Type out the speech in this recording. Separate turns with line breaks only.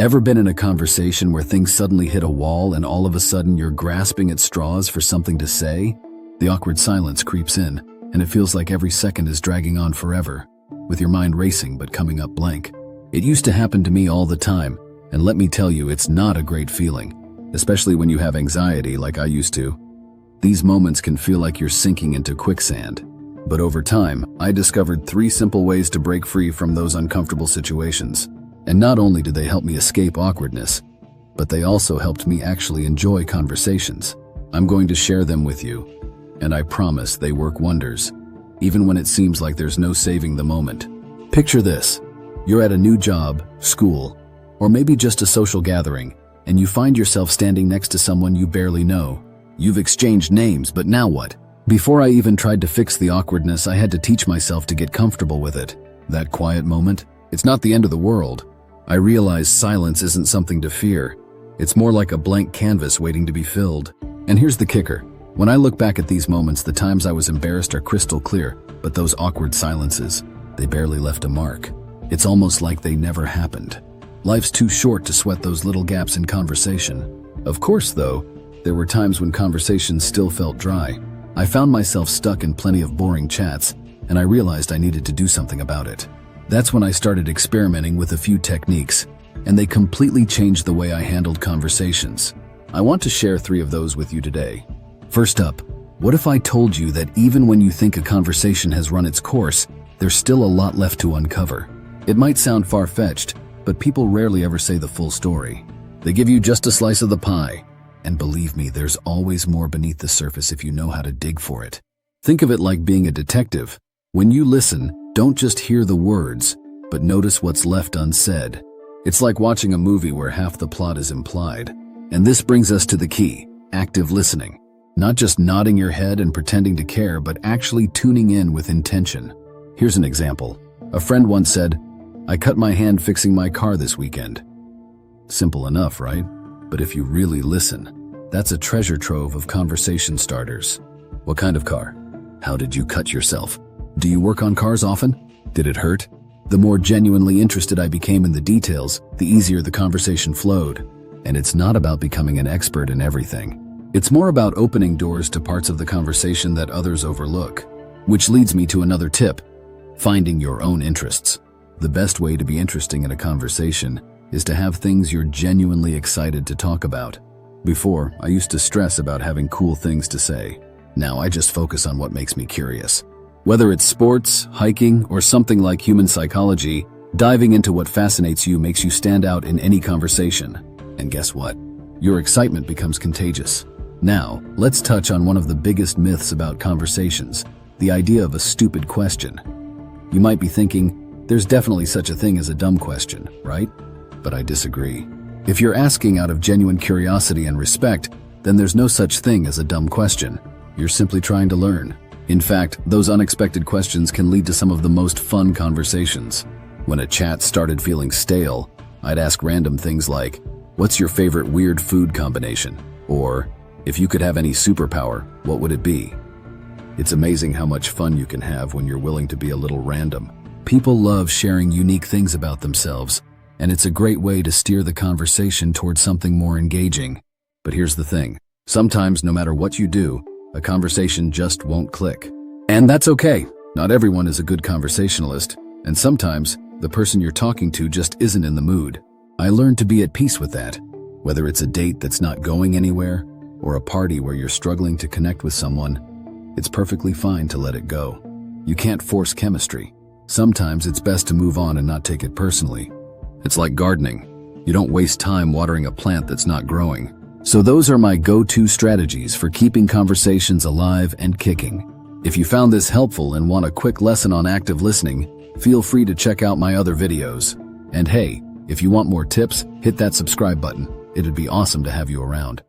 Ever been in a conversation where things suddenly hit a wall and all of a sudden you're grasping at straws for something to say? The awkward silence creeps in, and it feels like every second is dragging on forever, with your mind racing but coming up blank. It used to happen to me all the time, and let me tell you, it's not a great feeling, especially when you have anxiety like I used to. These moments can feel like you're sinking into quicksand. But over time, I discovered 3 simple ways to break free from those uncomfortable situations. And not only did they help me escape awkwardness, but they also helped me actually enjoy conversations. I'm going to share them with you, and I promise they work wonders, even when it seems like there's no saving the moment. Picture this. You're at a new job, school, or maybe just a social gathering, and you find yourself standing next to someone you barely know. You've exchanged names, but now what? Before I even tried to fix the awkwardness, I had to teach myself to get comfortable with it. That quiet moment, it's not the end of the world. I realized silence isn't something to fear. It's more like a blank canvas waiting to be filled. And here's the kicker. When I look back at these moments, the times I was embarrassed are crystal clear, but those awkward silences, they barely left a mark. It's almost like they never happened. Life's too short to sweat those little gaps in conversation. Of course, though, there were times when conversations still felt dry. I found myself stuck in plenty of boring chats, and I realized I needed to do something about it. That's when I started experimenting with a few techniques, and they completely changed the way I handled conversations. I want to share 3 of those with you today. First up, what if I told you that even when you think a conversation has run its course, there's still a lot left to uncover? It might sound far-fetched, but people rarely ever say the full story. They give you just a slice of the pie, and believe me, there's always more beneath the surface if you know how to dig for it. Think of it like being a detective. When you listen, don't just hear the words, but notice what's left unsaid. It's like watching a movie where half the plot is implied. And this brings us to the key, active listening. Not just nodding your head and pretending to care, but actually tuning in with intention. Here's an example. A friend once said, "I cut my hand fixing my car this weekend." Simple enough, right? But if you really listen, that's a treasure trove of conversation starters. What kind of car? How did you cut yourself? Do you work on cars often? Did it hurt? The more genuinely interested I became in the details, the easier the conversation flowed. And it's not about becoming an expert in everything. It's more about opening doors to parts of the conversation that others overlook. Which leads me to another tip, finding your own interests. The best way to be interesting in a conversation is to have things you're genuinely excited to talk about. Before, I used to stress about having cool things to say. Now I just focus on what makes me curious. Whether it's sports, hiking, or something like human psychology, diving into what fascinates you makes you stand out in any conversation. And guess what? Your excitement becomes contagious. Now, let's touch on one of the biggest myths about conversations, the idea of a stupid question. You might be thinking, there's definitely such a thing as a dumb question, right? But I disagree. If you're asking out of genuine curiosity and respect, then there's no such thing as a dumb question. You're simply trying to learn. In fact, those unexpected questions can lead to some of the most fun conversations. When a chat started feeling stale, I'd ask random things like, "What's your favorite weird food combination?" Or, "If you could have any superpower, what would it be?" It's amazing how much fun you can have when you're willing to be a little random. People love sharing unique things about themselves, and it's a great way to steer the conversation towards something more engaging. But here's the thing. Sometimes, no matter what you do, a conversation just won't click. And that's okay. Not everyone is a good conversationalist, and sometimes the person you're talking to just isn't in the mood. I learned to be at peace with that. Whether it's a date that's not going anywhere, or a party where you're struggling to connect with someone, it's perfectly fine to let it go. You can't force chemistry. Sometimes it's best to move on and not take it personally. It's like gardening. You don't waste time watering a plant that's not growing. So those are my go-to strategies for keeping conversations alive and kicking. If you found this helpful and want a quick lesson on active listening, feel free to check out my other videos. And hey, if you want more tips, hit that subscribe button. It'd be awesome to have you around.